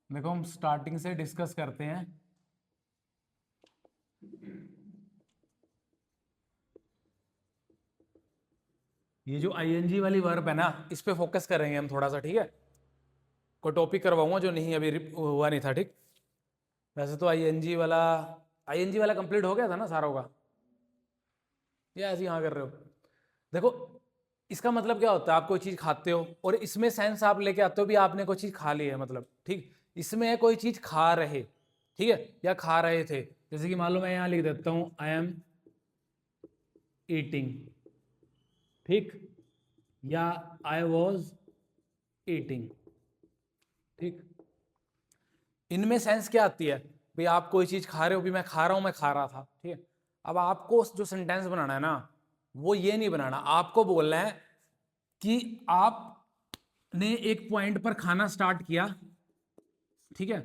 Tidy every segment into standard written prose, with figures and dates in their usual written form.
देखो हम स्टार्टिंग से डिस्कस करते हैं। ये जो आईएनजी वाली वर्ब है ना, इस पे फोकस करेंगे हम थोड़ा सा, ठीक है। कोई टॉपिक करवाऊंगा जो नहीं अभी हुआ नहीं था, ठीक। वैसे तो आईएनजी वाला कंप्लीट हो गया था ना सारों का, या ऐसे ही हाँ कर रहे हो। देखो इसका मतलब क्या होता है, आप कोई चीज़ खाते हो और इसमें सेंस आप लेके आते हो भी आपने कोई चीज़ खा ली है, मतलब ठीक। इसमें है कोई चीज़ खा रहे, ठीक है, या खा रहे थे। जैसे कि मान लो मैं यहाँ लिख देता हूँ आई एम ईटिंग, ठीक, या आई वॉज ईटिंग, ठीक। इनमें सेंस क्या आती है भाई, आप कोई चीज़ खा रहे हो, भी मैं खा रहा हूँ, मैं खा रहा था, ठीक है। अब आपको जो सेंटेंस बनाना है ना, वो ये नहीं बनाना, आपको बोलना है कि आपने एक पॉइंट पर खाना स्टार्ट किया, ठीक है,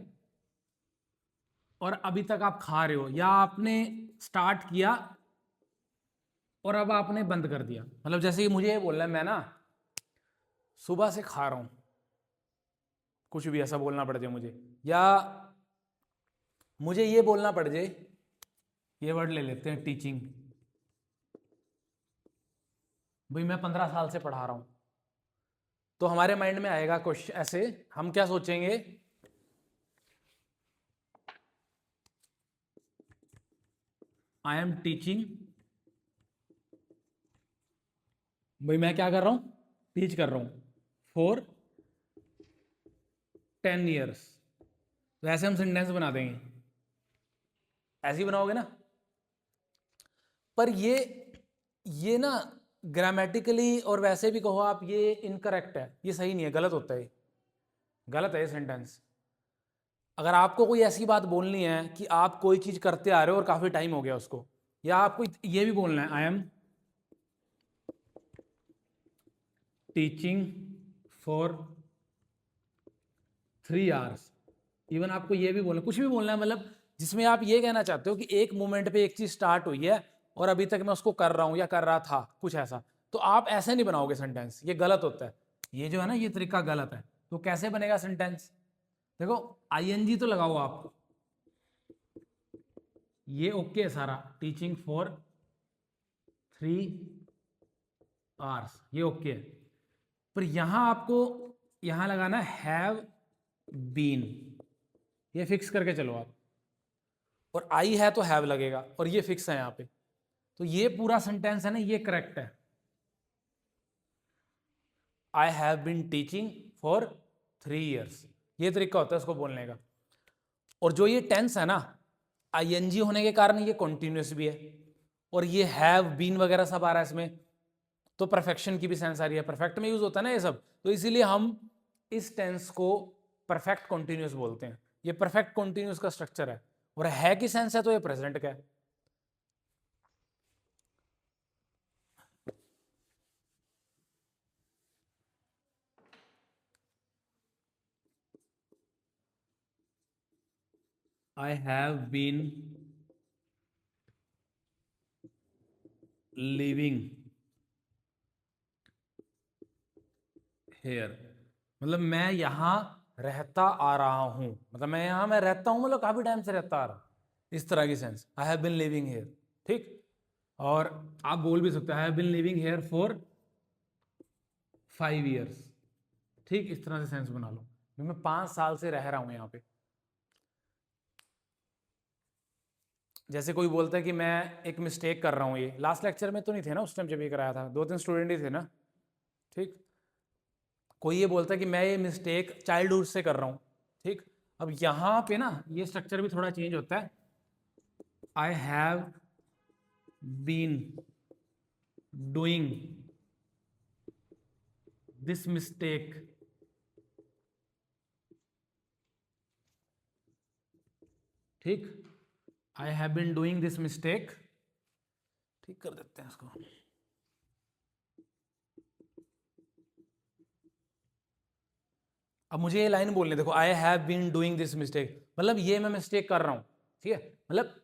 और अभी तक आप खा रहे हो, या आपने स्टार्ट किया और अब आपने बंद कर दिया। मतलब जैसे कि मुझे ये बोलना है मैं ना सुबह से खा रहा हूं, कुछ भी ऐसा बोलना पड़ जाए मुझे, या मुझे ये बोलना पड़ जाए, ये वर्ड ले लेते हैं टीचिंग, भाई मैं 15 साल से पढ़ा रहा हूं। तो हमारे माइंड में आएगा क्वेश्चन ऐसे, हम क्या सोचेंगे, आई एम टीचिंग, भाई मैं क्या कर रहा हूं, टीच कर रहा हूं फॉर 10 years। तो ऐसे हम सेंटेंस बना देंगे, ऐसे ही बनाओगे ना। पर ये ना ग्रामेटिकली और वैसे भी कहो आप, ये इनकरेक्ट है, ये सही नहीं है, गलत होता है, गलत है ये सेंटेंस। अगर आपको कोई ऐसी बात बोलनी है कि आप कोई चीज करते आ रहे हो और काफी टाइम हो गया उसको, या आपको ये भी बोलना है I am teaching for 3 hours, even आपको ये भी बोलना, कुछ भी बोलना है, मतलब जिसमें आप ये कहना चाहते हो कि एक मोमेंट पे एक चीज स्टार्ट हुई है और अभी तक मैं उसको कर रहा हूं या कर रहा था, कुछ ऐसा। तो आप ऐसे नहीं बनाओगे सेंटेंस, ये गलत होता है। ये जो है ना, ये तरीका गलत है। तो कैसे बनेगा सेंटेंस, देखो आईएनजी तो लगाओ आप, ये ओके है सारा, टीचिंग फॉर 3 hours, ये ओके है। पर यहां आपको यहां लगाना हैव बीन, ये फिक्स करके चलो आप। और आई है तो हैव लगेगा, और ये फिक्स है यहां पे। तो ये पूरा सेंटेंस है ना, ये करेक्ट है। I have been teaching for 3 years, ये तरीका होता है इसको बोलने का। और जो ये टेंस है ना, आईएनजी होने के कारण ये कॉन्टिन्यूस भी है, और ये हैव बीन वगैरह सब आ रहा है इसमें, तो परफेक्शन की भी सेंस आ रही है, परफेक्ट में यूज होता है ना ये सब। तो इसीलिए हम इस टेंस को परफेक्ट कॉन्टिन्यूस बोलते हैं। ये परफेक्ट कॉन्टिन्यूस का स्ट्रक्चर है, और है की सेंस है तो ये प्रेजेंट का है। I have been living here, मतलब मैं यहां रहता आ रहा हूं, मतलब मैं रहता हूं, मतलब काफी टाइम से रहता आ रहा हूं, इस तरह की sense, I have been living here, ठीक। और आप बोल भी सकते हो I have been living here for 5 years, ठीक, इस तरह से सेंस बना लो, मैं 5 साल से रह रहा हूं यहाँ पे। जैसे कोई बोलता है कि मैं एक मिस्टेक कर रहा हूँ, ये लास्ट लेक्चर में तो नहीं थे ना उस टाइम जब ये कराया था, 2-3 स्टूडेंट ही थे ना, ठीक। कोई ये बोलता है कि मैं ये मिस्टेक चाइल्डहुड से कर रहा हूँ, ठीक। अब यहाँ पे ना ये स्ट्रक्चर भी थोड़ा चेंज होता है, I have been doing this mistake, ठीक, I have been doing this mistake, ठीक कर देते हैं इसको। अब मुझे ये लाइन बोलने देखो, I have been doing this mistake, मतलब ये मैं मिस्टेक कर रहा हूं, ठीक है। मतलब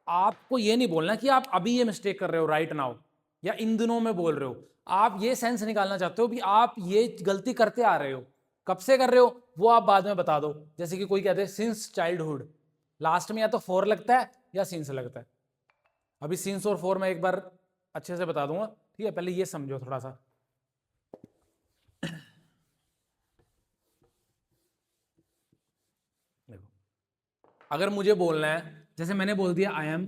आपको ये नहीं बोलना कि आप अभी ये मिस्टेक कर रहे हो राइट नाउ, या इन दिनों में बोल रहे हो। आप ये सेंस निकालना चाहते हो कि आप ये गलती करते आ रहे हो, कब से कर रहे हो वो आप बाद में बता दो। जैसे कि कोई कहते हैं सिंस चाइल्डहुड, लास्ट में या तो फॉर लगता है या सिंस लगता है। अभी सिंस और फॉर मैं एक बार अच्छे से बता दूंगा, ठीक है, पहले ये समझो थोड़ा सा। देखो, अगर मुझे बोलना है, जैसे मैंने बोल दिया आई एम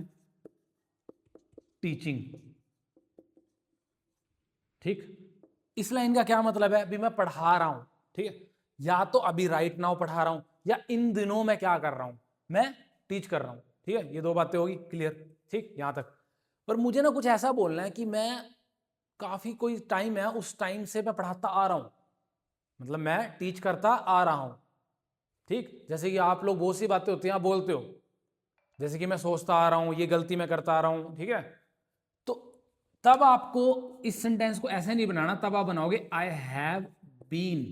टीचिंग, ठीक, इस लाइन का क्या मतलब है, अभी मैं पढ़ा रहा हूं, ठीक है, या तो अभी राइट नाउ पढ़ा रहा हूं, या इन दिनों मैं क्या कर रहा हूं, मैं टीच कर रहा हूं, ठीक है, ये दो बातें होगी क्लियर, ठीक, यहां तक। पर मुझे ना कुछ ऐसा बोलना है कि मैं काफी कोई टाइम है, उस टाइम से मैं पढ़ाता आ रहा हूं, मतलब मैं टीच करता आ रहा हूं, ठीक। जैसे कि आप लोग बहुत सी बातें होती हैं, आप बोलते हो, जैसे कि मैं सोचता आ रहा हूं, ये गलती मैं करता आ रहा हूं, ठीक है, तो तब आपको इस सेंटेंस को ऐसे नहीं बनाना, तब आप बनाओगे आई हैव बीन,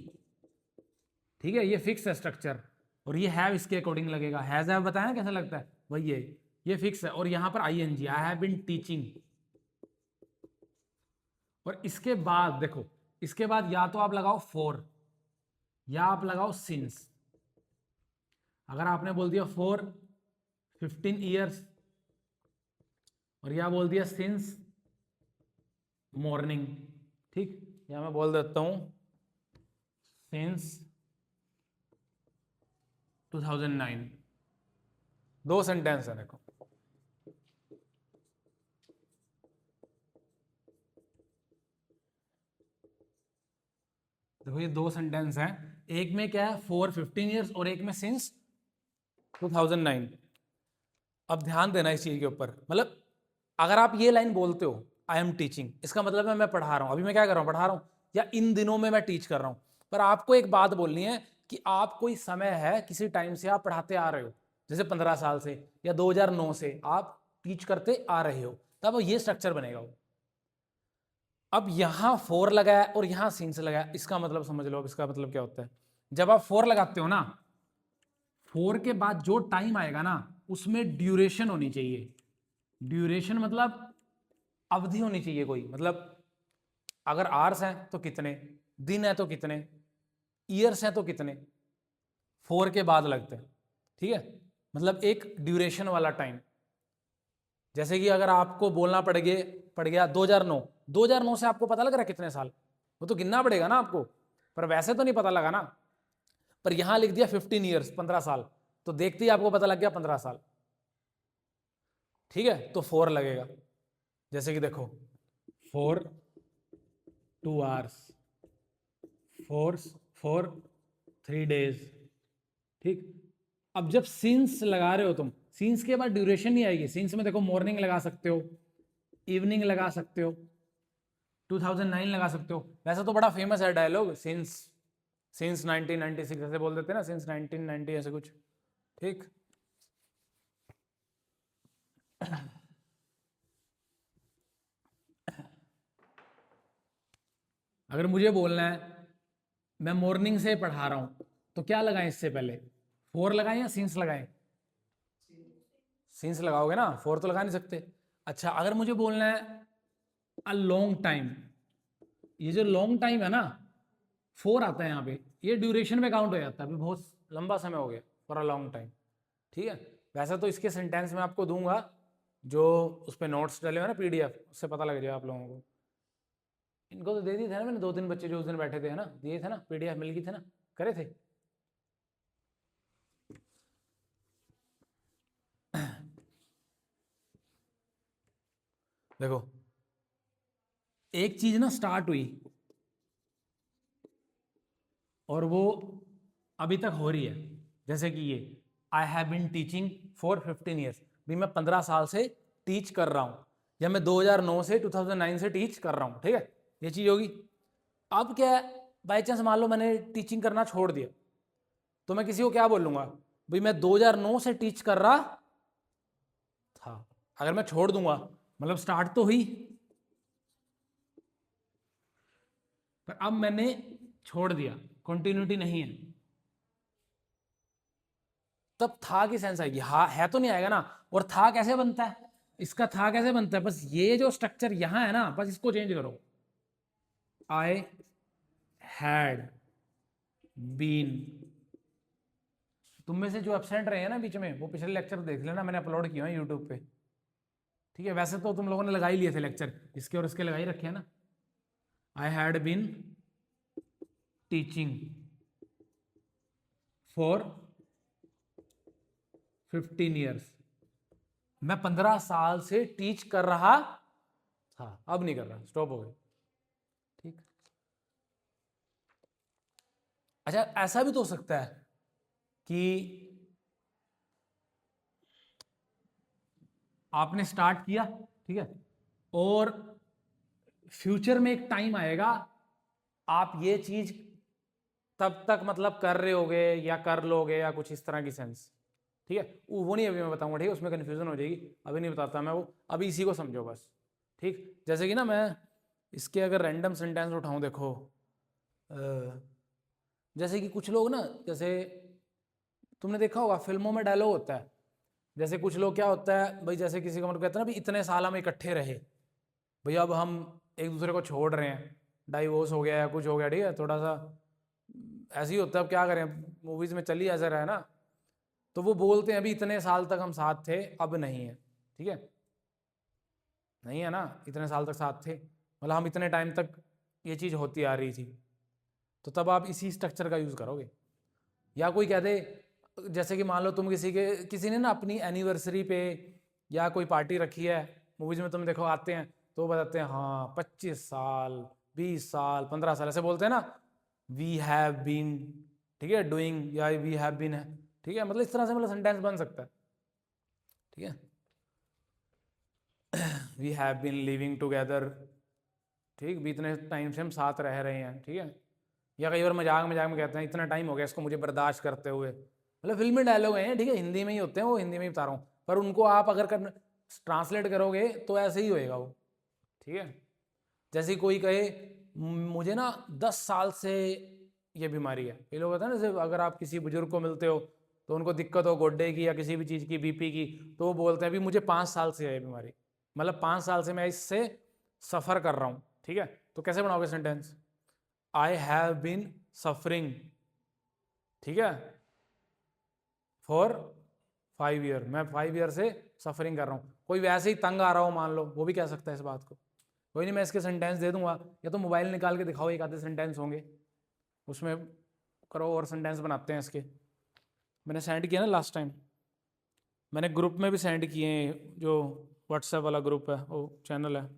ठीक है, ये फिक्स है स्ट्रक्चर, और ये हैव इसके अकॉर्डिंग लगेगा, हैज हैव बताया कैसा लगता है वही है, ये फिक्स है, और यहां पर I N G, I have been teaching, और इसके बाद देखो, इसके बाद या तो आप लगाओ फॉर या आप लगाओ सिंस। अगर आपने बोल दिया फॉर 15 ईयर्स और या बोल दिया सिंस मॉर्निंग, ठीक, या मैं बोल देता हूं सिंस 2009, दो सेंटेंस है देखो, देखो ये दो सेंटेंस हैं, एक में क्या है फॉर 15 ईयर्स और एक में सिंस 2009। अब ध्यान देना इस चीज के ऊपर, मतलब अगर आप ये लाइन बोलते हो आई एम टीचिंग, इसका मतलब है मैं पढ़ा रहा हूं, अभी मैं क्या कर रहा हूं, पढ़ा रहा हूं, या इन दिनों में मैं टीच कर रहा हूं। पर आपको एक बात बोलनी है कि आप कोई समय है, किसी टाइम से आप पढ़ाते आ रहे हो, जैसे 15 साल से या 2009 से आप टीच करते आ रहे हो, तब ये स्ट्रक्चर बनेगा वो। अब यहां फोर लगाया और यहां सिंस लगाया, इसका मतलब समझ लो अब इसका मतलब क्या होता है। जब आप फोर लगाते हो ना, फोर के बाद जो टाइम आएगा ना उसमें ड्यूरेशन होनी चाहिए, ड्यूरेशन मतलब अवधि होनी चाहिए कोई, मतलब अगर आवर्स हैं तो कितने, दिन है तो कितने, ईयर्स हैं तो कितने, फोर के बाद लगते हैं, ठीक है, मतलब एक ड्यूरेशन वाला टाइम। जैसे कि अगर आपको बोलना पड़ गया 2009, 2009 से आपको पता लग रहा है कितने साल, वो तो गिनना पड़ेगा ना आपको, पर वैसे तो नहीं पता लगा ना। पर यहां लिख दिया 15 ईयर्स, 15 साल, तो देखते ही आपको पता लग गया 15 साल, ठीक है, तो फोर लगेगा। जैसे कि देखो फॉर 2 आवर्स, फॉर 3 डेज, ठीक। अब जब सिंस लगा रहे हो तुम, सिंस के बाद ड्यूरेशन नहीं आएगी, सिंस में देखो मॉर्निंग लगा सकते हो, इवनिंग लगा सकते हो, 2009 लगा सकते हो। वैसे तो बड़ा फेमस है डायलॉग, सिंस 1996 ऐसे बोल देते हैं ना, सिंस 1990 ऐसे कुछ, ठीक। अगर मुझे बोलना है मैं मॉर्निंग से पढ़ा रहा हूं, तो क्या लगाएं इससे पहले, फोर लगाएं या सिंस लगाएं, सिंस लगाओगे ना, फोर तो लगा नहीं सकते। अच्छा अगर मुझे बोलना है अ लॉन्ग टाइम, ये जो लॉन्ग टाइम है ना, फोर आता है यहाँ पे, ये ड्यूरेशन में काउंट हो जाता है, अभी बहुत लंबा समय हो गया, फॉर अ लॉन्ग टाइम, ठीक है। वैसे तो इसके सेंटेंस में आपको दूंगा, जो उस पर नोट्स डले हुए ना पीडीएफ, उससे पता लग जाएगा आप लोगों को। इनको तो दे दिए थे ना मैंने, 2-3 बच्चे जो उस दिन बैठे थे, है ना, दिए थे ना, पीडीएफ मिल गई थे ना, करे थे। देखो एक चीज ना स्टार्ट हुई और वो अभी तक हो रही है, जैसे कि ये I have been teaching for 15 years, भी मैं 15 साल से टीच कर रहा हूं, या मैं 2009 से 2009 से टीच कर रहा हूं, ठीक है, ये चीज होगी। अब क्या है, बाई चांस मान लो मैंने टीचिंग करना छोड़ दिया, तो मैं किसी को क्या बोलूंगा, भाई मैं 2009 से टीच कर रहा था। अगर मैं छोड़ दूंगा मतलब स्टार्ट तो हुई, पर अब मैंने छोड़ दिया, कंटिन्यूटी नहीं है, तब था की सेंस आएगी, हा है तो नहीं आएगा ना। और था कैसे बनता है, इसका था कैसे बनता है, बस ये जो स्ट्रक्चर यहां है ना, बस इसको चेंज करो, आई हैड बीन। तुम में से जो एब्सेंट रहे हैं ना बीच में, वो पिछले लेक्चर देख लेना, मैंने अपलोड किया है यूट्यूब पे, ठीक है। वैसे तो तुम लोगों ने लगा ही लिए थे लेक्चर, इसके और इसके लगा ही रखे हैं ना। I had been teaching for 15 years. मैं 15 साल से टीच कर रहा था, अब नहीं कर रहा, स्टॉप हो गए, ठीक। अच्छा, ऐसा भी तो हो सकता है कि आपने स्टार्ट किया, ठीक है, और फ्यूचर में एक टाइम आएगा आप ये चीज तब तक मतलब कर रहे होगे या कर लोगे या कुछ इस तरह की सेंस, ठीक है। वो नहीं अभी मैं बताऊंगा, ठीक है, उसमें कन्फ्यूजन हो जाएगी, अभी नहीं बताता मैं वो, अभी इसी को समझो बस, ठीक। जैसे कि ना मैं इसके अगर रैंडम सेंटेंस उठाऊं, देखो जैसे कि कुछ लोग ना, जैसे तुमने देखा होगा फिल्मों में डायलॉग होता है, जैसे कुछ लोग क्या होता है भाई, जैसे किसी का मतलब कहते हैं ना भाई इतने साल हम इकट्ठे रहे, भैया अब हम एक दूसरे को छोड़ रहे हैं, डाइवोर्स हो गया या कुछ हो गया, ठीक है, थोड़ा सा ऐसे ही होता है, अब क्या करें, मूवीज में चल ही ऐसा रहा है ना। तो वो बोलते हैं अभी इतने साल तक हम साथ थे, अब नहीं है, ठीक है, नहीं है ना, इतने साल तक साथ थे, मतलब हम इतने टाइम तक ये चीज़ होती आ रही थी, तो तब आप इसी स्ट्रक्चर का यूज़ करोगे। या कोई कह दे, जैसे कि मान लो तुम किसी ने ना अपनी एनिवर्सरी पे या कोई पार्टी रखी है, मूवीज में तुम देखो आते हैं तो बताते हैं हाँ 25 साल 20 साल 15 साल ऐसे बोलते हैं ना, वी हैव बीन, ठीक है, डूइंग, या वी हैव बीन है, ठीक है, मतलब इस तरह से मतलब सेंटेंस बन सकता है, ठीक है। We have been living together, ठीक, भी इतने टाइम से हम साथ रह रहे हैं, ठीक है। या कई बार मजाक मजाक में कहते हैं इतना टाइम हो गया इसको मुझे बर्दाश्त करते हुए, मतलब फिल्मी डायलॉग हैं, ठीक है, हिंदी में ही होते हैं वो, हिंदी में ही बता रहा हूँ, पर उनको आप अगर ट्रांसलेट करोगे तो ऐसे ही होएगा वो, ठीक है। जैसे कोई कहे मुझे ना 10 साल से ये बीमारी है, ये लोग होता है ना, जैसे अगर आप किसी बुजुर्ग को मिलते हो तो उनको दिक्कत हो गोड्डे की या किसी भी चीज़ की, बीपी की, तो वो बोलते हैं अभी मुझे 5 साल से है ये बीमारी, मतलब 5 साल से मैं इससे सफ़र कर रहा हूँ, ठीक है। तो कैसे बनाओगे sentence, I have been suffering, ठीक है, फॉर 5 ईयर, मैं 5 ईयर से सफरिंग कर रहा हूँ। कोई वैसे ही तंग आ रहा हो मान लो, वो भी कह सकता है इस बात को, कोई नहीं मैं इसके सेंटेंस दे दूंगा, या तो मोबाइल निकाल के दिखाओ, एक आधे सेंटेंस होंगे उसमें करो और सेंटेंस बनाते हैं इसके। मैंने सेंड किया ना लास्ट टाइम, मैंने ग्रुप में भी सेंड किए हैं, जो व्हाट्सएप वाला ग्रुप है वो चैनल है।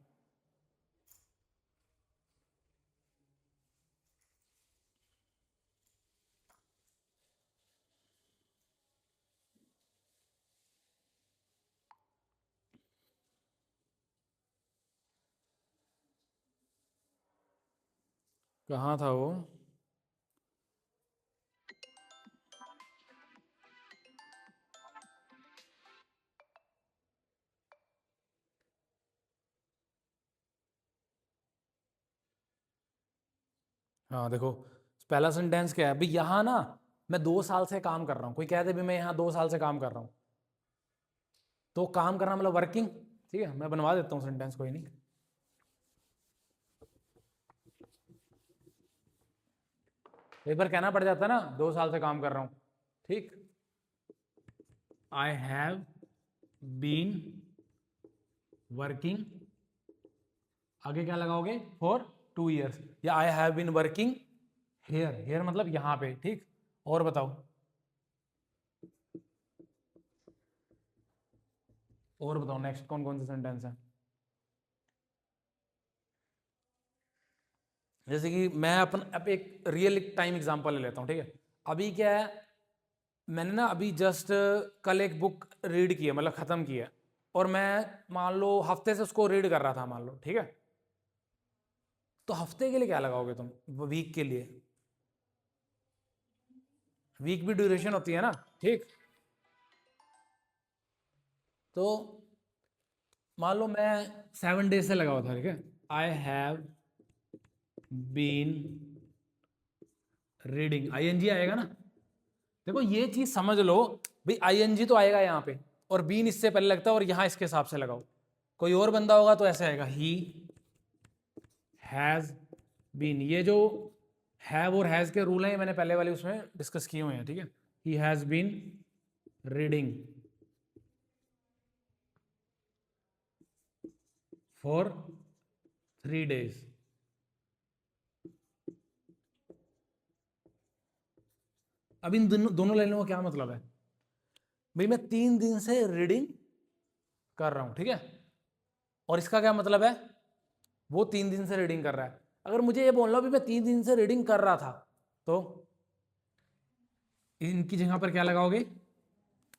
कहाँ था वो, हाँ देखो, पहला सेंटेंस क्या है भाई, यहाँ ना मैं 2 साल से काम कर रहा हूँ, कोई कहते भी मैं यहाँ 2 साल से काम कर रहा हूँ, तो काम करना मतलब वर्किंग, ठीक है, मैं बनवा देता हूँ सेंटेंस, कोई नहीं। एक बार कहना पड़ जाता है ना 2 साल से काम कर रहा हूँ, ठीक। आई हैव बीन वर्किंग, आगे क्या लगाओगे, फॉर 2 ईयर्स, या I have been working here, here मतलब यहाँ पे, ठीक। और बताओ, और बताओ नेक्स्ट कौन कौन से सेंटेंस है। जैसे कि मैं अब एक रियल टाइम एग्जांपल ले लेता हूँ, ठीक है। अभी क्या है, मैंने ना अभी जस्ट कल एक बुक रीड की है, मतलब ख़त्म की है, और मैं मान लो हफ्ते से उसको रीड कर रहा था मान लो, ठीक है। तो हफ्ते के लिए क्या लगाओगे तुम, वीक के लिए, वीक भी ड्यूरेशन होती है ना, ठीक। तो मान लो मैं 7 डेज से लगा हुआ था, ठीक है। I have been reading, ING आएगा ना, देखो ये चीज समझ लो भाई, आईएनजी तो आएगा यहाँ पे, और बीन इससे पहले लगता है, और यहाँ इसके हिसाब से लगाओ। कोई और बंदा होगा तो ऐसे आएगा, ही हैज बीन, ये जो हैव और हैज़ के रूल हैं, मैंने पहले वाले उसमें डिस्कस किए हुए हैं, ठीक है। He has been reading for 3 days। अब इन दोनों लाइनों का क्या मतलब है? भाई मैं 3 दिन से रीडिंग कर रहा हूं, ठीक है, और इसका क्या मतलब है? वो 3 दिन से रीडिंग कर रहा है। अगर मुझे ये बोलना भी मैं 3 दिन से रीडिंग कर रहा था, तो इनकी जगह पर क्या लगाओगे?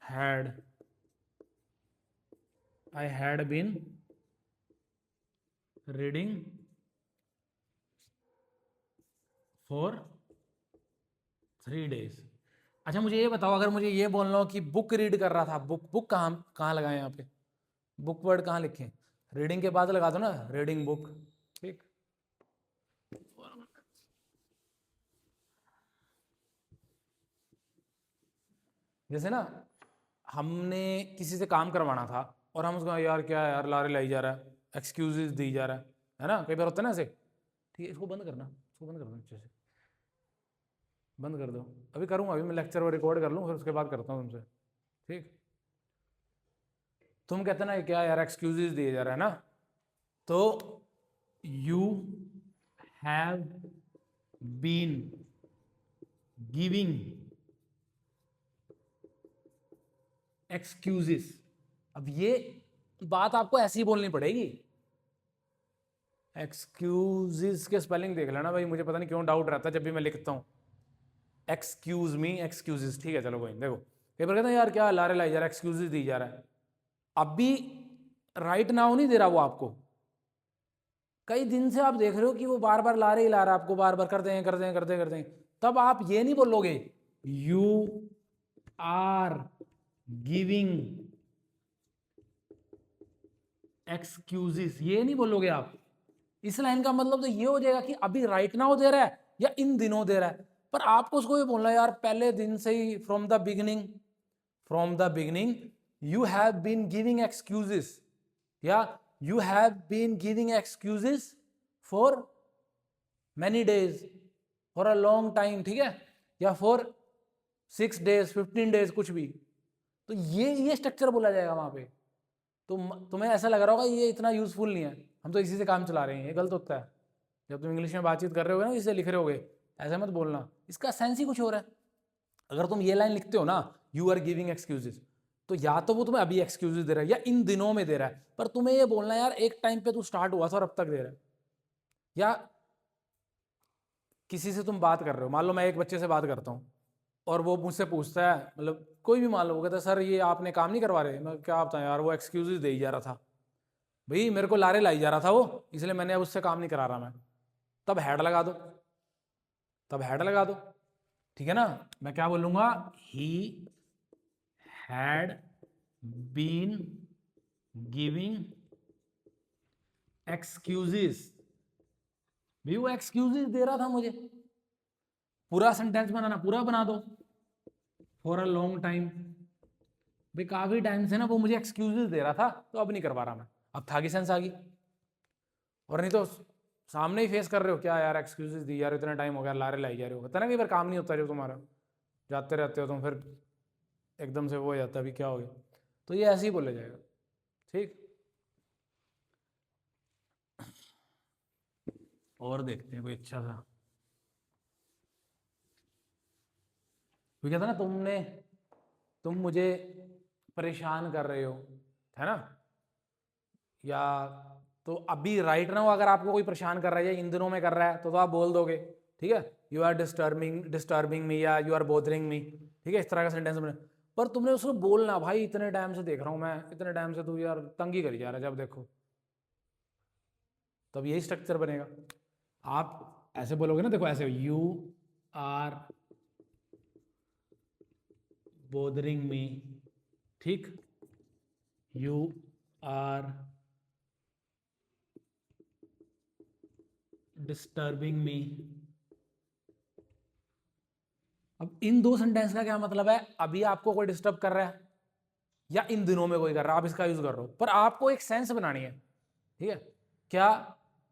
Had. I had been reading for 3 days। अच्छा मुझे ये बताओ, अगर मुझे ये बोलना हो कि बुक रीड कर रहा था, बुक बुक कहाँ कहाँ लगाए यहाँ पे? बुक वर्ड कहाँ लिखे? रीडिंग के बाद लगा दो ना, रीडिंग बुक, ठीक। जैसे ना हमने किसी से काम करवाना था और हम उसको यार क्या है यार लारे लाई जा रहा है, एक्सक्यूजेस दी जा रहा है ना, कई बार होता है ना ऐसे। ठीक है, इसको बंद करना, इसको बंद कर दो नीचे से, बंद कर दो। अभी करूँगा, अभी मैं लेक्चर और रिकॉर्ड कर लूँ, फिर उसके बाद करता हूँ तुमसे, ठीक। तुम कहते ना क्या यार एक्सक्यूजेस दिए जा रहा है ना, तो you have been giving excuses. अब ये बात आपको ऐसी ही बोलनी पड़ेगी। एक्सक्यूजेस के स्पेलिंग देख लेना भाई, मुझे पता नहीं क्यों डाउट रहता है जब भी मैं लिखता हूँ एक्सक्यूज मी एक्सक्यूजेस, ठीक है चलो कोई देखो, पेपर कहता है यार क्या लारे लाई जा रहा है, एक्सक्यूजेस दी जा रहा है। अभी राइट नाउ नहीं दे रहा वो आपको, कई दिन से आप देख रहे हो कि वो बार बार ला रहे ही ला रहा है आपको, बार बार करते हैं करते हैं करते हैं करते हैं। तब आप ये नहीं बोलोगे यू आर गिविंग एक्सक्यूजेस, ये नहीं बोलोगे आप। इस लाइन का मतलब तो ये हो जाएगा कि अभी राइट नाउ दे रहा है या इन दिनों दे रहा है, पर आपको उसको ये बोलना है यार पहले दिन से ही, from the beginning, from the beginning you have been giving excuses, या you have been giving excuses for many days, for a long time, ठीक है, या फॉर 6 days 15 days कुछ भी। तो ये स्ट्रक्चर बोला जाएगा वहां पे। तो तुम्हें ऐसा लग रहा होगा ये इतना यूजफुल नहीं है, हम तो इसी से काम चला रहे हैं, ये गलत होता है। जब तुम इंग्लिश में बातचीत कर रहे हो ना, इसे लिख रहे होगे, ऐसा मत बोलना, इसका सेंस ही कुछ और है। अगर तुम ये लाइन लिखते हो ना, यू आर गिविंग एक्सक्यूजेस, तो या तो वो तुम्हें अभी एक्सक्यूजेस दे रहा है या इन दिनों में दे रहा है, पर तुम्हें ये बोलना है यार एक टाइम पे तू स्टार्ट हुआ था और अब तक दे रहा है। या किसी से तुम बात कर रहे हो, मान लो मैं एक बच्चे से बात करता हूँ और वो मुझसे पूछता है, मतलब कोई भी मान लो, वो कहता है सर ये आपने काम नहीं करवा रहे, मैं क्या बताऊँ यार वो एक्सक्यूजेस दे ही जा रहा था, भाई मेरे को लारे लाई जा रहा था वो, इसलिए मैंने अब उससे काम नहीं करा रहा मैं। तब हेड लगा दो, तब हेड लगा दो, ठीक है ना। मैं क्या बोलूंगा? He had been giving excuses, भी वो एक्सक्यूजेस दे रहा था मुझे। पूरा सेंटेंस बनाना, पूरा बना दो, फॉर अ लॉन्ग टाइम, भाई काफी टाइम से ना वो मुझे एक्सक्यूजेस दे रहा था, तो अब नहीं करवा रहा मैं, अब था की सेंस आ गई। और नहीं तो सामने ही फेस कर रहे हो, क्या यार एक्सक्यूजेस दी जा रहे हो, इतना टाइम हो गया लारे लाई जा रहे हो, होता ना कई बार काम नहीं होता जो तुम्हारा, जाते रहते हो तुम, फिर एकदम से वो हो जाता है अभी क्या हो गया, तो ये ऐसे ही बोला जाएगा, ठीक। और देखते हैं कोई अच्छा सा, कोई कहता ना तुम मुझे परेशान कर रहे हो, है ना, या तो अभी राइट नाउ अगर आपको कोई परेशान कर रहा है या इन दिनों में कर रहा है तो आप बोल दोगे, ठीक है, यू आर डिस्टर्बिंग मी या यू आर बोथरिंग मी, ठीक है, इस तरह का सेंटेंस बने। पर तुमने उसको बोलना, भाई इतने टाइम से देख रहा हूँ मैं, इतने टाइम से तू यार तंगी करी जा रहा है जब देखो, तब यही स्ट्रक्चर बनेगा। आप ऐसे बोलोगे ना, देखो ऐसे, यू आर बोदरिंग मी, ठीक, यू आर डिस्टर्बिंग मी। अब इन दो सेंटेंस का क्या मतलब है? अभी आपको कोई डिस्टर्ब कर रहा है या इन दिनों में कोई कर रहा है, आप इसका यूज कर रहे हो, पर आपको एक सेंस बनानी है, ठीक है। क्या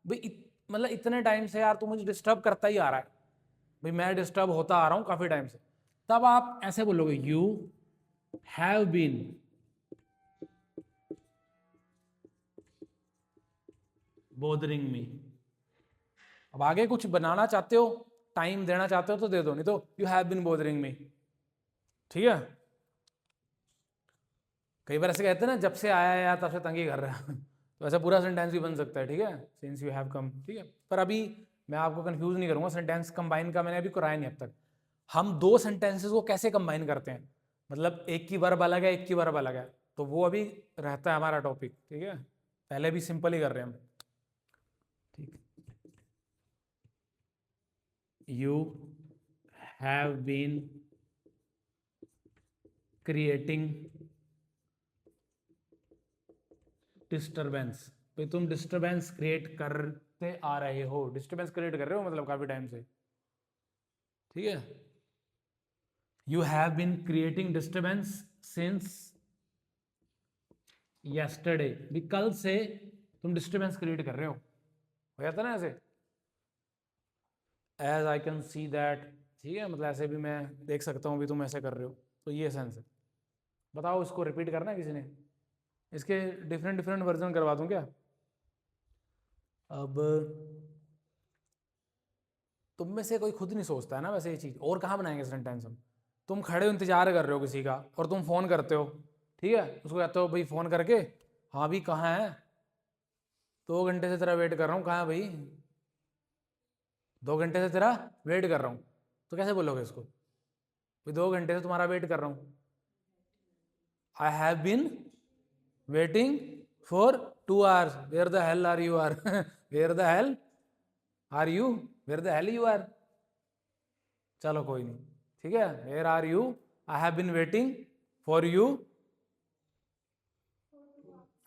भाई मतलब इतने टाइम से यार तू मुझे डिस्टर्ब करता ही आ रहा है, भाई मैं डिस्टर्ब होता आ रहा हूं काफी टाइम से, तब आप ऐसे बोलोगे you have been bothering me. अब आगे कुछ बनाना चाहते हो, टाइम देना चाहते हो तो दे दो, नहीं तो you have been bothering me. ठीक है, कई बार ऐसे कहते हैं ना, जब से आया है या तब से तंगी कर रहा है तो ऐसा पूरा सेंटेंस भी बन सकता है। ठीक है, सिंस यू हैव कम। ठीक है, पर अभी मैं आपको कंफ्यूज नहीं करूंगा, सेंटेंस कंबाइन का मैंने अभी कराया नहीं अब तक। हम दो सेंटेंसेस को कैसे कंबाइन करते हैं, मतलब एक की वर्ब अलग है, एक की वर्ब अलग है, तो वो अभी रहता है हमारा टॉपिक। ठीक है, पहले भी सिंपल ही कर रहे हैं हम। ठीक, you have been creating disturbance. भाई तुम डिस्टरबेंस क्रिएट करते आ रहे हो, डिस्टरबेंस क्रिएट कर रहे हो मतलब काफी टाइम से। ठीक है, you have been creating disturbance since yesterday, भी कल से तुम डिस्टरबेंस क्रिएट कर रहे हो जाता ना ऐसे, as I can see that. ठीक है, मतलब ऐसे भी मैं देख सकता हूँ भी तुम ऐसे कर रहे हो, तो ये सेंस है। बताओ इसको रिपीट करना है किसी ने, इसके डिफरेंट डिफरेंट वर्जन करवा दूं क्या? अब तुम में से कोई खुद नहीं सोचता है ना वैसे ये चीज़, और कहाँ बनाएंगे सेंटेंस हम? तुम खड़े हो इंतजार कर रहे हो किसी का, और तुम फ़ोन करते हो। ठीक है, उसको कहते हो भाई फ़ोन करके, हाँ भी कहाँ है, 2 घंटे से तेरा वेट कर रहा हूँ, कहाँ है भाई, 2 घंटे से तेरा वेट कर रहा हूँ। तो कैसे बोलोगे इसको, भाई 2 घंटे से तुम्हारा वेट कर रहा हूँ, I have been waiting for 2 hours, where the hell are you are where the hell are you, where the hell you are. चलो कोई नहीं, ठीक है, where are you, I have been waiting for you,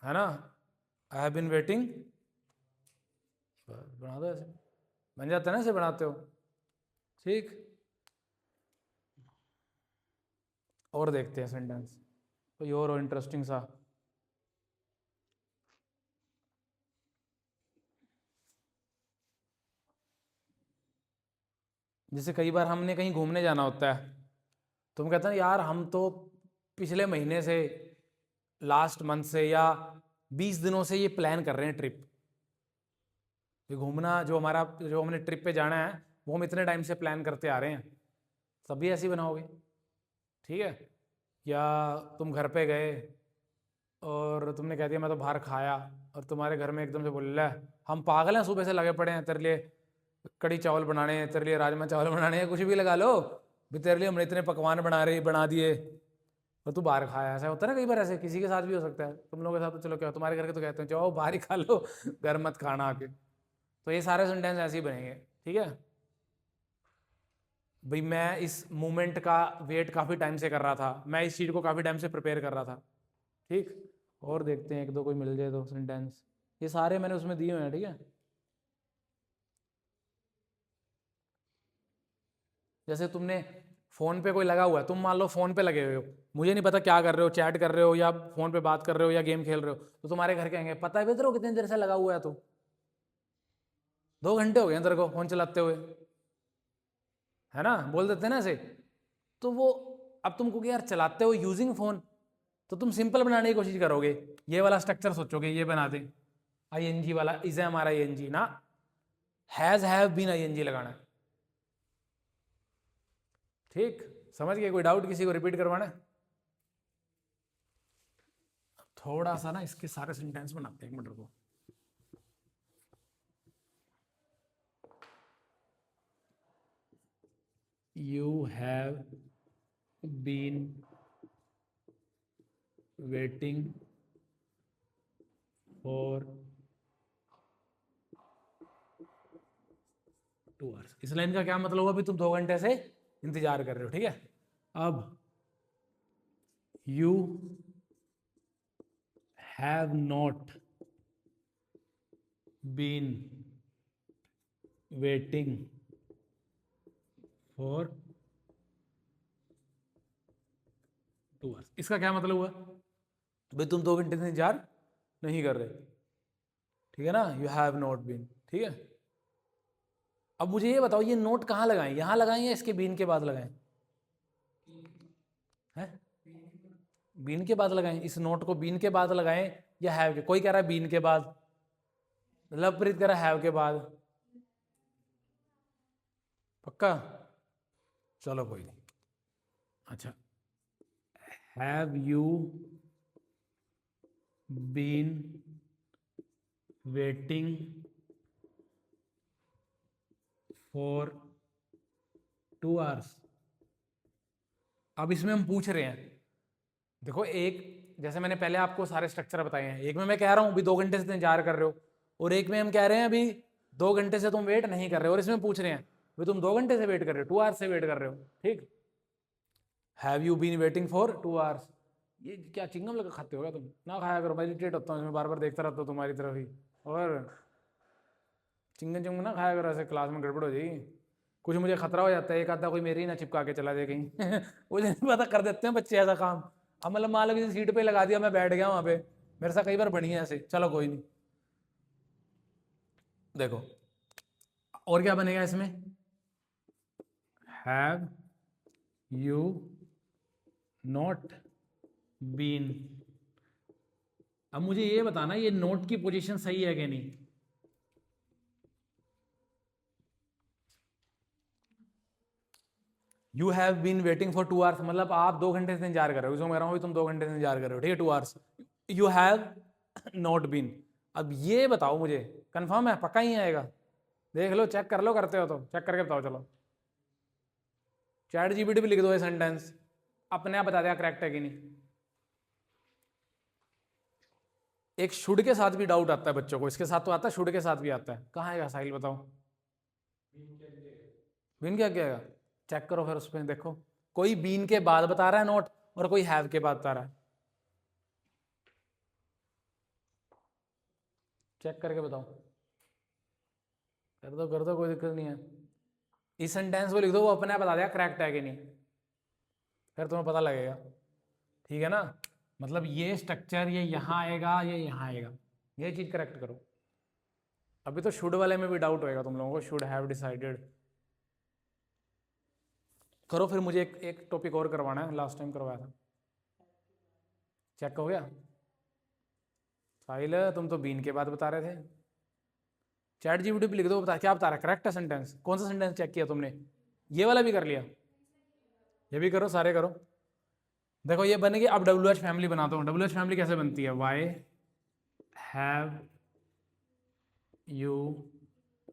है ना, आई have been waiting. बना दो ऐसे, बन जाता है ना, ऐसे बनाते हो। ठीक, और देखते हैं सेंटेंस कोई और इंटरेस्टिंग सा। जैसे कई बार हमने कहीं घूमने जाना होता है, तो हम कहते हैं यार हम तो पिछले महीने से, लास्ट मंथ से या 20 दिनों से ये प्लान कर रहे हैं ट्रिप, ये घूमना जो हमारा, जो हमने ट्रिप पे जाना है वो हम इतने टाइम से प्लान करते आ रहे हैं, तभी ऐसे ही बनाओगे। ठीक है, या तुम घर पे गए और तुमने कह दिया मैं तो बाहर खाया, और तुम्हारे घर में एकदम से बोल रहा है हम पागल हैं, सुबह से लगे पड़े हैं तेरे लिए कड़ी चावल बनाने हैं, तेरे लिए राजमा चावल बनाने हैं, कुछ भी लगा लो भी, तेरे लिए हमने इतने पकवान बना दिए, और तू बाहर खाया। ऐसा होता है ना कई बार, ऐसे किसी के साथ भी हो सकता है, तुम लोगों के साथ तो चलो क्या, तुम्हारे घर के तो कहते हैं जाओ बाहर ही खा लो घर मत खाना आके। तो ये सारे सेंटेंस ऐसे ही बनेंगे। ठीक है, भाई मैं इस मोमेंट का वेट काफ़ी टाइम से कर रहा था, मैं इस चीज़ को काफ़ी टाइम से प्रिपेयर कर रहा था। ठीक, और देखते हैं एक दो कोई मिल जाए तो सेंटेंस, ये सारे मैंने उसमें दिए हुए हैं। ठीक है, जैसे तुमने फ़ोन पे कोई लगा हुआ है, तुम मान लो फ़ोन पे लगे हुए हो, मुझे नहीं पता क्या कर रहे हो, चैट कर रहे हो या फ़ोन पे बात कर रहे हो या गेम खेल रहे हो, तो तुम्हारे घर के आएंगे पता है तेरे को कितनी देर से लगा हुआ है तू, 2 घंटे हो गए तेरे को फ़ोन चलाते हुए, है ना, बोल देते हैं ना ऐसे। तो वो, अब तुमको कि यार चलाते हो यूजिंग फ़ोन, तो तुम सिंपल बनाने की कोशिश करोगे, ये वाला स्ट्रक्चर सोचोगे, ये बना दें आईएनजी वाला, इज है हमारा आईएनजी ना, हैज हैव बीन आईएनजी लगाना है। ठीक, समझ गए? कोई डाउट किसी को रिपीट करवाना है? थोड़ा सा ना इसके सारे सेंटेंस बनाते हैं, 1 मिनट रुको। You have been waiting for 2 hours, इस लाइन का क्या मतलब हुआ? भी तुम 2 घंटे से इंतजार कर रहे हो। ठीक है, अब you have not been waiting for 2 hours, इसका क्या मतलब हुआ? भाई तुम 2 घंटे से इंतजार नहीं कर रहे। ठीक है ना, यू हैव नॉट बीन। ठीक है, अब मुझे ये बताओ, ये नोट कहाँ लगाएं, यहाँ लगाएं या इसके बीन के बाद लगाएं? हैं? बीन के बाद लगाएं, इस नोट को बीन के बाद लगाएं या हैव के? कोई कह रहा है बीन के बाद, लवप्रीत कह रहा है हैव के बाद। पक्का? चलो कोई नहीं। अच्छा, have you been waiting for 2 hours? अब इसमें हम पूछ रहे हैं, देखो एक, जैसे मैंने पहले आपको सारे स्ट्रक्चर बताए हैं, एक में मैं कह रहा हूं अभी 2 घंटे से इंतजार कर रहे हो, और एक में हम कह रहे हैं अभी 2 घंटे से तुम वेट नहीं कर रहे हो, और इसमें पूछ रहे हैं अभी तुम 2 घंटे से वेट कर रहे हो, 2 hours से वेट कर रहे हो। ठीक, have you been waiting for 2 hours? ये क्या चिंगम लगा खाते हो क्या तुम? ना खाया करो, मैं इरिटेट होता हूँ इसमें, बार बार देखता रहता हूँ तुम्हारी तरफ ही, और चिंगन चिंगन ना खाया करो, ऐसे क्लास में गड़बड़ हो जाएगी। कुछ मुझे खतरा हो जाता है, एक आधा कोई मेरी ही ना चिपका के चला दे कहीं मुझे नहीं पता, कर देते हैं बच्चे ऐसा काम। अब मतलब मान लो किसी सीट पे लगा दिया, मैं बैठ गया वहां पे, मेरे साथ कई बार बनी है ऐसे। चलो कोई नहीं, देखो और क्या बनेगा इसमें, हैव यू नॉट बीन। अब मुझे ये बताना, ये नोट की पोजीशन सही है कि नहीं? You have been waiting for 2 hours, मतलब आप 2 घंटे से इंतजार कर रहे हो, जो मैं रहा हूँ तुम 2 घंटे से इंतजार कर रहे हो, ठीक है, 2 hours। You have not been, अब ये बताओ मुझे, कंफर्म है, पक्का ही आएगा? देख लो, चेक कर लो, करते हो तो चेक करके बताओ। चलो चैट जीपीटी पे लिख दो ये सेंटेंस, अपने आप बता देगा करेक्ट है कि नहीं। एक शुड के साथ भी डाउट आता है बच्चों को, इसके साथ तो आता है, शुड के साथ भी आता है। कहाँ आएगा साहिल, बताओ? बीन क्या क्या? चेक करो फिर उस पर, देखो कोई बीन के बाद बता रहा है नोट, और कोई हैव के बाद बता रहा है। चेक करके बताओ, कर दो, कोई दिक्कत नहीं है। इस सेंटेंस को लिख दो, वो अपने आप बता देगा करेक्ट है कि नहीं, फिर तुम्हें पता लगेगा। ठीक है ना, मतलब ये स्ट्रक्चर ये यहाँ आएगा, ये यहाँ आएगा, ये चीज करेक्ट करो। अभी तो शुड वाले में भी डाउट होएगा तुम लोगों को, शुड हैव डिसाइडेड। करो फिर, मुझे एक टॉपिक और करवाना है, लास्ट टाइम करवाया था। चेक हो गया? साहिल तुम तो बीन के बाद बता रहे थे। चैट जीपीटी पे लिख दो, बता क्या बता रहा है, करेक्ट है सेंटेंस? कौन सा सेंटेंस चेक किया तुमने? ये वाला भी कर लिया? ये भी करो, सारे करो। देखो ये बनेगी, अब WH फैमिली बनाता हूँ। WH फैमिली कैसे बनती है? Why have you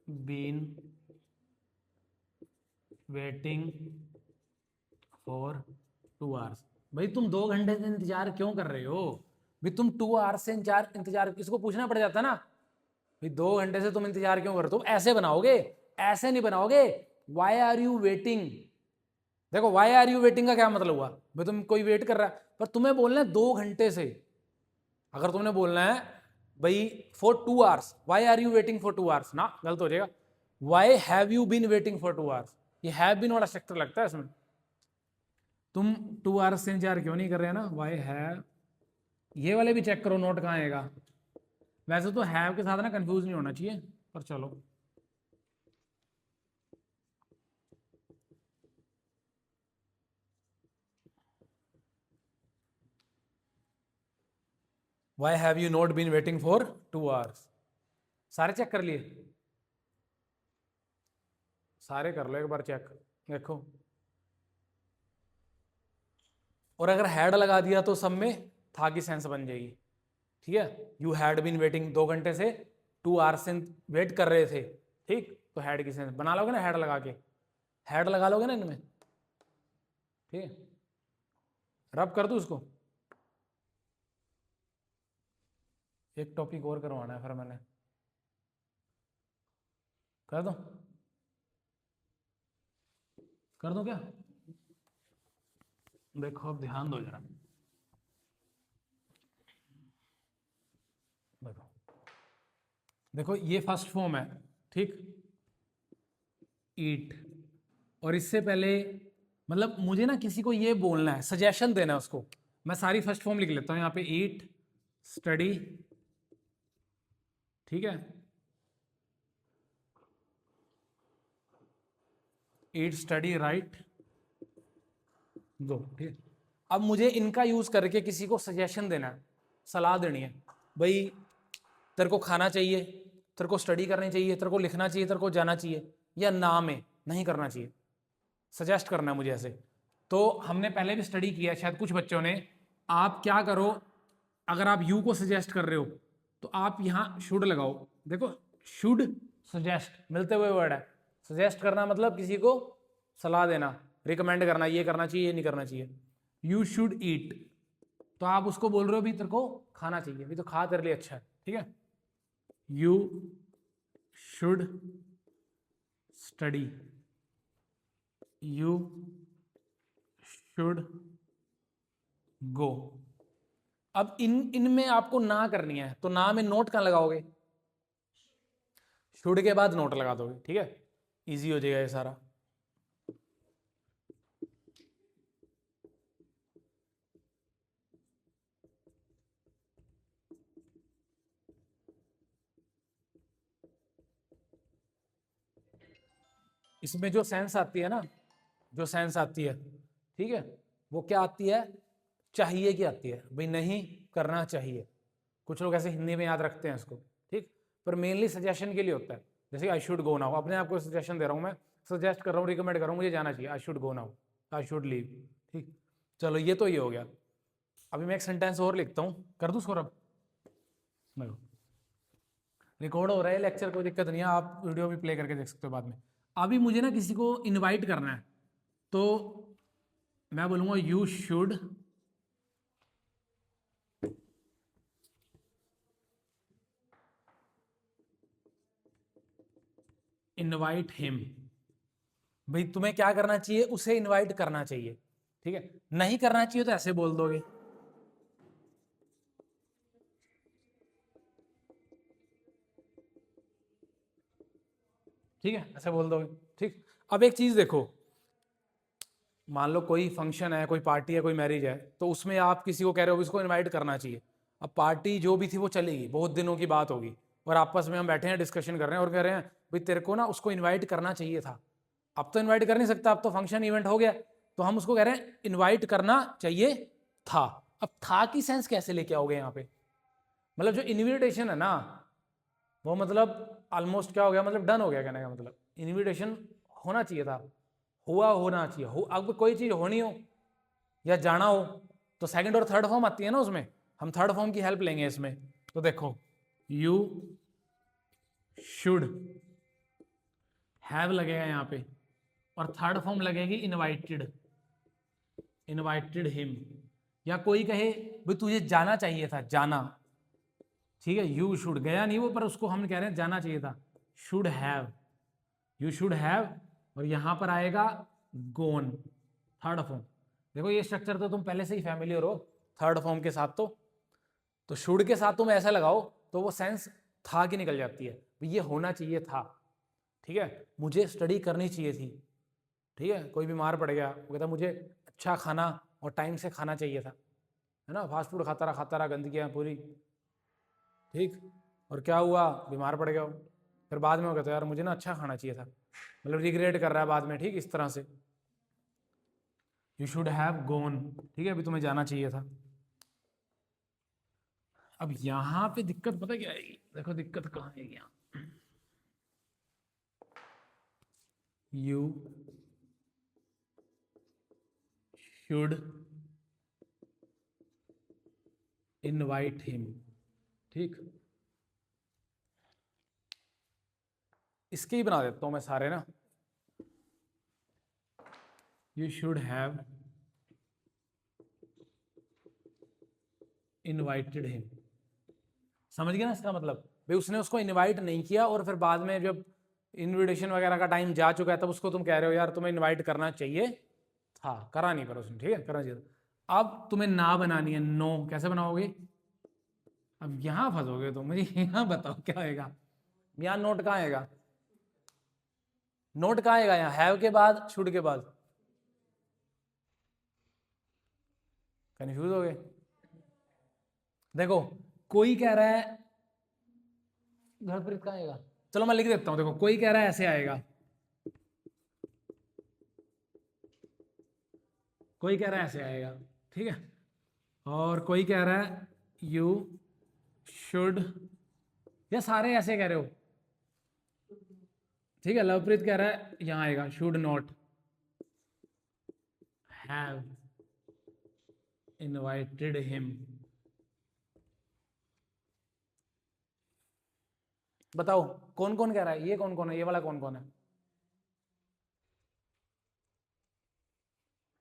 been waiting for 2 hours? भाई तुम 2 घंटे से इंतजार क्यों कर रहे हो? भाई तुम 2 hours से इंतजार किसको पूछना पड़ जाता ना, भाई 2 घंटे से तुम इंतजार क्यों कर रहे हो? तुम ऐसे बनाओगे, ऐसे नहीं बनाओगे। वाई आर यू वेटिंग, देखो वाई आर यू वेटिंग का क्या मतलब हुआ, भाई तुम कोई वेट कर रहा है, पर तुम्हें बोलना है 2 घंटे से। अगर तुमने बोलना है भाई for 2 hours, why are you waiting for 2 hours, ना गलत हो जाएगा। Why have you been waiting for 2 hours, ये हैव बीन वाला स्ट्रक्चर लगता है इसमें। तुम 2 hours से इंतजार क्यों नहीं कर रहे हैं ना, वाई हैव, ये वाले भी चेक करो नोट कहाँ आएगा। वैसे तो हैव के साथ ना कंफ्यूज नहीं होना चाहिए, पर चलो। Why have you not been waiting for 2 hours? सारे चेक कर लिए? सारे कर लो एक बार चेक, देखो। और अगर हैड लगा दिया तो सब में था की सेंस बन जाएगी। ठीक है, यू हैड बीन वेटिंग, 2 घंटे से 2 hours से वेट कर रहे थे, ठीक, तो हैड की सेंस बना लोगे ना, हैड लगा के, हैड लगा लोगे ना इनमें। ठीक है, रब कर दूं उसको। एक टॉपिक और करवाना है फिर मैंने, कर दो, कर दो क्या? देखो अब ध्यान दो जरा, देखो देखो ये फर्स्ट फॉर्म है, ठीक, ईट। और इससे पहले मतलब मुझे ना किसी को ये बोलना है, सजेशन देना है उसको, मैं सारी फर्स्ट फॉर्म लिख लेता हूँ यहाँ पे, ईट, स्टडी, ठीक है, ईट, स्टडी, राइट, गो। ठीक है, अब मुझे इनका यूज करके किसी को सजेशन देना है, सलाह देनी है, भाई तेरे को खाना चाहिए, तेरे को स्टडी करनी चाहिए, तेरे को लिखना चाहिए, तेरे को जाना चाहिए, या ना में नहीं करना चाहिए, सजेस्ट करना है मुझे ऐसे। तो हमने पहले भी स्टडी किया शायद कुछ बच्चों ने। आप क्या करो, अगर आप यू को सजेस्ट कर रहे हो तो आप यहाँ शुड लगाओ। देखो शुड सजेस्ट मिलते हुए वर्ड है। सजेस्ट करना मतलब किसी को सलाह देना, रिकमेंड करना, ये करना चाहिए ये नहीं करना चाहिए। यू शुड ईट, तो आप उसको बोल रहे हो भी तेरे को खाना चाहिए, भी तो खा, तेरे लिए अच्छा है। ठीक है, you should study, you should go. अब इनमें आपको ना करनी है, तो ना में नोट कहाँ लगाओगे, शुड के बाद नोट लगा दोगे। ठीक है, इजी हो जाएगा ये सारा। इसमें जो सेंस आती है ना, जो सेंस आती है, ठीक है, वो क्या आती है, चाहिए की आती है, भाई नहीं करना चाहिए। कुछ लोग ऐसे हिंदी में याद रखते हैं इसको, ठीक, पर मेनली सजेशन के लिए होता है। जैसे आई शुड गो नाउ, अपने आप को सजेशन दे रहा हूँ मैं, सजेस्ट कर रहा हूँ, रिकमेंड कर रहा हूँ, मुझे जाना चाहिए, I should go now, I should leave. ठीक, चलो ये तो ये हो गया। अभी मैं एक सेंटेंस और लिखता हूँ, कर दूँ सौरभ? रिकॉर्ड हो रहा है लेक्चर, कोई दिक्कत नहीं है, आप वीडियो भी प्ले करके देख सकते हो बाद में। अभी मुझे ना किसी को इनवाइट करना है, तो मैं बोलूँगा यू शुड इनवाइट हिम। भाई तुम्हें क्या करना चाहिए, उसे इनवाइट करना चाहिए। ठीक है, नहीं करना चाहिए तो ऐसे बोल दोगे। ठीक है, ऐसे बोल दोगे। ठीक, अब एक चीज देखो, मान लो कोई फंक्शन है, कोई पार्टी है, कोई मैरिज है, तो उसमें आप किसी को कह रहे हो इसको इनवाइट करना चाहिए। अब पार्टी जो भी थी वो चलेगी, बहुत दिनों की बात होगी, और आपस में हम बैठे हैं, डिस्कशन कर रहे हैं और कह रहे हैं भाई तेरे को ना उसको इन्वाइट करना चाहिए था। अब तो इन्वाइट कर नहीं सकता, अब तो फंक्शन इवेंट हो गया, तो हम उसको कह रहे हैं इन्वाइट करना चाहिए था। अब था की सेंस कैसे लेके आओगे यहाँ पे, मतलब जो इन्विटेशन है ना, वो मतलब ऑलमोस्ट क्या हो गया, मतलब डन हो गया, कहने का मतलब इन्विटेशन होना चाहिए था, हुआ होना चाहिए हो। अब कोई चीज़ होनी हो या जाना हो तो सेकंड और थर्ड फॉर्म आती है ना उसमें, हम थर्ड फॉर्म की हेल्प लेंगे इसमें। तो देखो यू शुड हैव लगेगा यहाँ पे, और थर्ड फॉर्म लगेगी इनवाइटेड, इनवाइटेड हिम। या कोई कहे भाई तुझे जाना चाहिए था, जाना, ठीक है, यू शुड, गया नहीं वो, पर उसको हम कह रहे हैं जाना चाहिए था, should have, you should have, और यहां पर आएगा गोन, थर्ड फॉर्म। देखो ये स्ट्रक्चर तो तुम पहले से ही फैमिलियर हो थर्ड फॉर्म के साथ। तो शुड के साथ तुम ऐसा लगाओ तो वो सेंस था की निकल जाती है, ये होना चाहिए था। ठीक है, मुझे स्टडी करनी चाहिए थी। ठीक है, कोई बीमार पड़ गया, वो कहता मुझे अच्छा खाना और टाइम से खाना चाहिए था, है ना, फास्ट फूड खाता रहा गंदगियाँ पूरी। ठीक, और क्या हुआ, बीमार पड़ गया वो, फिर बाद में वो कहता यार मुझे ना अच्छा खाना चाहिए था, मतलब रिग्रेट कर रहा है बाद में। ठीक, इस तरह से यू शुड हैव गोन। ठीक है, अभी तुम्हें जाना चाहिए था। अब यहां पे दिक्कत पता क्या आएगी, देखो दिक्कत कहाँ आएगी यहाँ, यू शुड इनवाइट हिम। ठीक, इसके ही बना देता हूं मैं सारे ना, you should have invited him. समझ गया ना इसका मतलब, भाई उसने उसको इनवाइट नहीं किया, और फिर बाद में जब इनविटेशन वगैरह का टाइम जा चुका है तब उसको तुम कह रहे हो यार तुम्हें इनवाइट करना चाहिए था, करा नहीं पर उसने। ठीक है, करना चाहिए था। अब तुम्हें ना बनानी है, नो, कैसे बनाओगे, अब यहां फंसोगे तो मुझे यहाँ बताओ क्या आएगा, यहाँ नोट कहाँ आएगा, नोट कहाँ आएगा, यहाँ हैव के बाद, शुड के बाद, कंफ्यूज हो गए। देखो कोई कह रहा है, घरप्रीत कहाँ आएगा, चलो मैं लिख देता हूं, देखो कोई कह रहा है ऐसे आएगा, कोई कह रहा है ऐसे आएगा, ठीक है, और कोई कह रहा है यू शुड, या सारे ऐसे कह रहे हो, ठीक है। लवप्रीत कह रहा है यहां आएगा should not have invited him. बताओ कौन कौन कह रहा है, ये कौन कौन है, ये वाला कौन कौन है,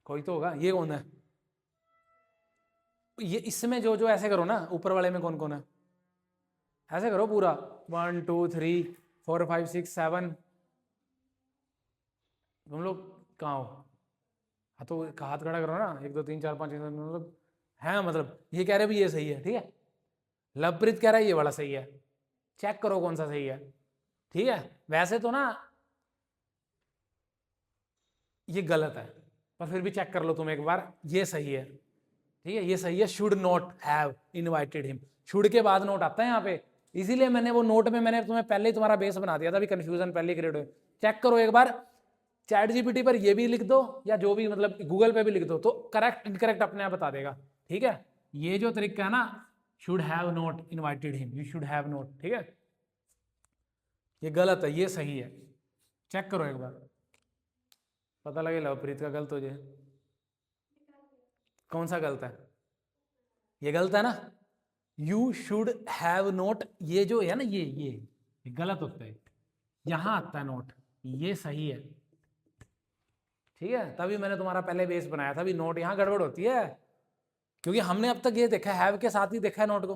कोई तो होगा, ये कौन है, ये इसमें जो जो ऐसे करो ना, ऊपर वाले में कौन कौन है, ऐसे करो पूरा 1 2 3 4 5 6 7। तुम लोग कहाँ हो, हाँ तो हाथ खड़ा करो ना, 1 2 3 4 5 मतलब है, मतलब ये कह रहे भी ये सही है, ठीक है। लवप्रीत कह रहा है ये वाला सही है, चेक करो कौन सा सही है, ठीक है। वैसे तो ना ये गलत है, पर फिर भी चेक कर लो तुम एक बार, ये सही है, ठीक है, ये सही है। Should not have invited him, should के बाद नोट आता है यहाँ पे, इसीलिए मैंने वो नोट में मैंने तुम्हें पहले ही तुम्हारा बेस बना दिया था, अभी कंफ्यूजन पहले क्रिएट हो। चेक करो एक बार, चैट जीपीटी पर ये भी लिख दो या जो भी मतलब गूगल पे भी लिख दो, तो करेक्ट इनकरेक्ट अपने आप बता देगा, ठीक है। ये जो तरीका है ना, should have not invited him, you should have not, ठीक है, ये गलत है, ये सही है, चेक करो एक बार, पता लगे लवप्रीत का गलत हो जाए। कौन सा गलत है, ये गलत है ना, यू शुड हैव नोट, ये जो है ना ये गलत होता है, यहां आता है नोट, ये सही है, ठीक है। तभी मैंने तुम्हारा पहले बेस बनाया था, भी नोट यहां गड़बड़ होती है, क्योंकि हमने अब तक ये देखा हैव के साथ ही देखा है नोट को,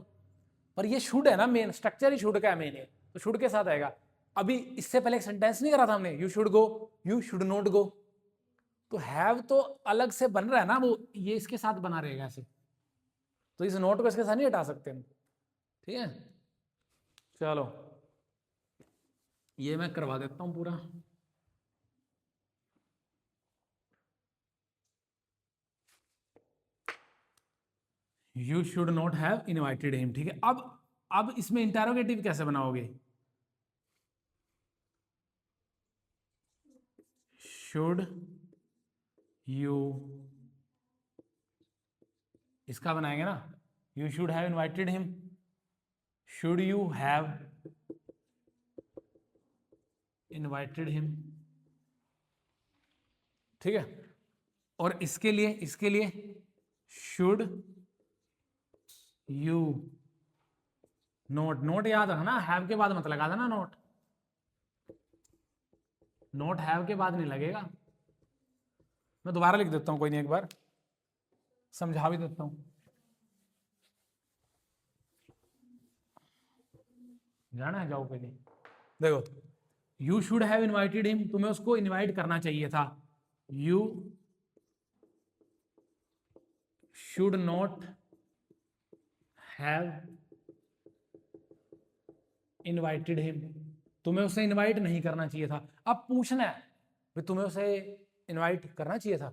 पर ये शुड है ना, मेन स्ट्रक्चर ही शुड का है मेन है, तो शुड के साथ आएगा। अभी इससे पहले एक सेंटेंस नहीं करा था हमने, you should go, you should not go, तो हैव तो अलग से बन रहा है ना, वो ये इसके साथ बना रहेगा ऐसे, तो इस नोट को इसके साथ नहीं हटा सकते हम, ठीक है। चलो ये मैं करवा देता हूं पूरा। You should not have invited him, ठीक है। अब इसमें इंटेरोगेटिव कैसे बनाओगे, शुड यू, इसका बनाएंगे ना, you should have invited him, should you have invited him, ठीक है। और इसके लिए शुड यू नोट, नोट याद रखना, हैव के बाद मत लगा देना नोट, नोट हैव के बाद नहीं लगेगा। मैं दोबारा लिख देता हूं, कोई नहीं, एक बार समझा भी देता हूं, जाना है, जाओ पहले देखो, you should have invited him, तुम्हें उसको इनवाइट करना चाहिए था, you should not have invited him, तुम्हें उसे इनवाइट नहीं करना चाहिए था। अब पूछना है भी तुम्हें उसे इनवाइट करना चाहिए था,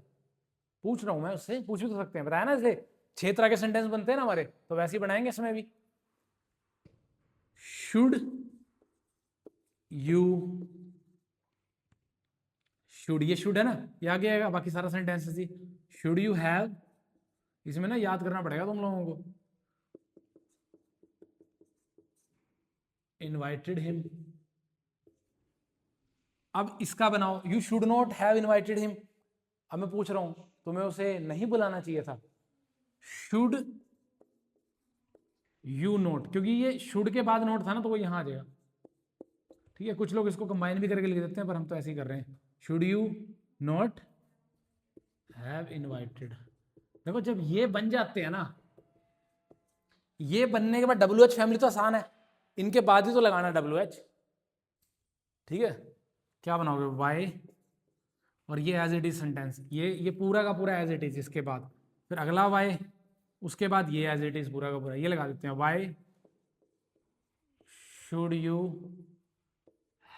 पूछ रहा हूं मैं उससे, पूछ भी तो सकते हैं, बताया ना, जैसे 6 तरह के सेंटेंस बनते हैं ना हमारे, तो वैसे ही बनाएंगे इसमें भी। शुड यू, शुड, ये शुड है ना, ये आगे आएगा, बाकी सारा sentence he should you have, इसमें ना याद करना पड़ेगा तुम लोगों को, इनवाइटेड हिम। अब इसका बनाओ, you should not have invited him, अब मैं पूछ रहा हूं तुम्हें उसे नहीं बुलाना चाहिए था, शुड यू नोट, क्योंकि ये शुड के बाद नोट था ना, तो वो यहां आ जाएगा, ठीक है। कुछ लोग इसको कंबाइन भी करके लिख देते हैं, पर हम तो ऐसे ही कर रहे हैं, should you not have invited. देखो जब ये बन जाते हैं ना, ये बनने के बाद डब्ल्यू एच फैमिली तो आसान है, इनके बाद ही तो लगाना डब्ल्यू एच, ठीक है। क्या बनाओगे, वाई, और ये एज इट इज सेंटेंस, ये पूरा का पूरा एज इट इज, इसके बाद फिर अगला वाई, उसके बाद ये एज इट इज पूरा का पूरा, ये लगा देते हैं, वाई शुड यू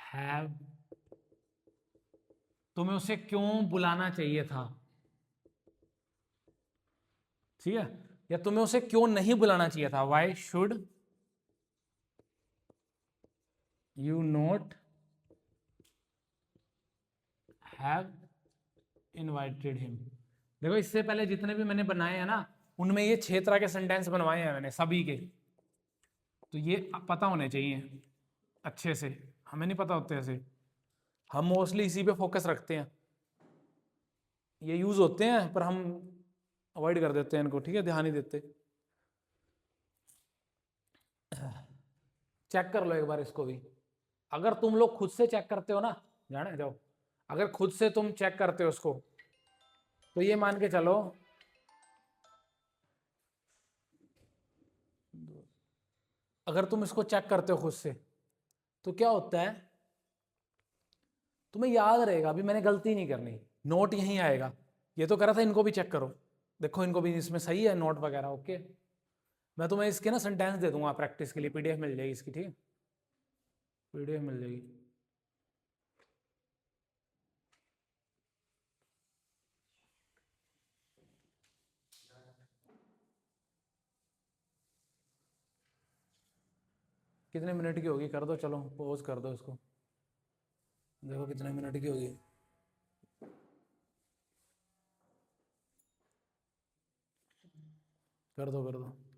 हैव, तुम्हें उसे क्यों बुलाना चाहिए था, ठीक है, या तुम्हें उसे क्यों नहीं बुलाना चाहिए था, why should you not have invited him. देखो इससे पहले जितने भी मैंने बनाए हैं ना, उनमें ये 6 तरह के सेंटेंस बनवाए हैं मैंने सभी के, तो ये पता होने चाहिए अच्छे से। हमें नहीं पता होते ऐसे, हम मोस्टली इसी पे फोकस रखते हैं, ये यूज होते हैं पर हम अवॉइड कर देते हैं इनको, ठीक है, ध्यान नहीं देते। चेक कर लो एक बार इसको भी, अगर तुम लोग खुद से चेक करते हो ना, जाने जाओ, अगर खुद से तुम चेक करते हो उसको, तो ये मान के चलो अगर तुम इसको चेक करते हो खुद से, तो क्या होता है, तुम्हें याद रहेगा, अभी मैंने गलती नहीं करनी, नोट यहीं आएगा, ये तो करा था, इनको भी चेक करो, देखो इनको भी इसमें सही है नोट वगैरह, ओके। मैं तुम्हें इसके ना सेंटेंस दे दूंगा प्रैक्टिस के लिए, पीडीएफ मिल जाएगी इसकी, ठीक है, पीडीएफ मिल जाएगी। कितने मिनट की होगी, कर दो, चलो पॉज कर दो इसको, देखो कितने मिनट की होगी। कर दो कर दो।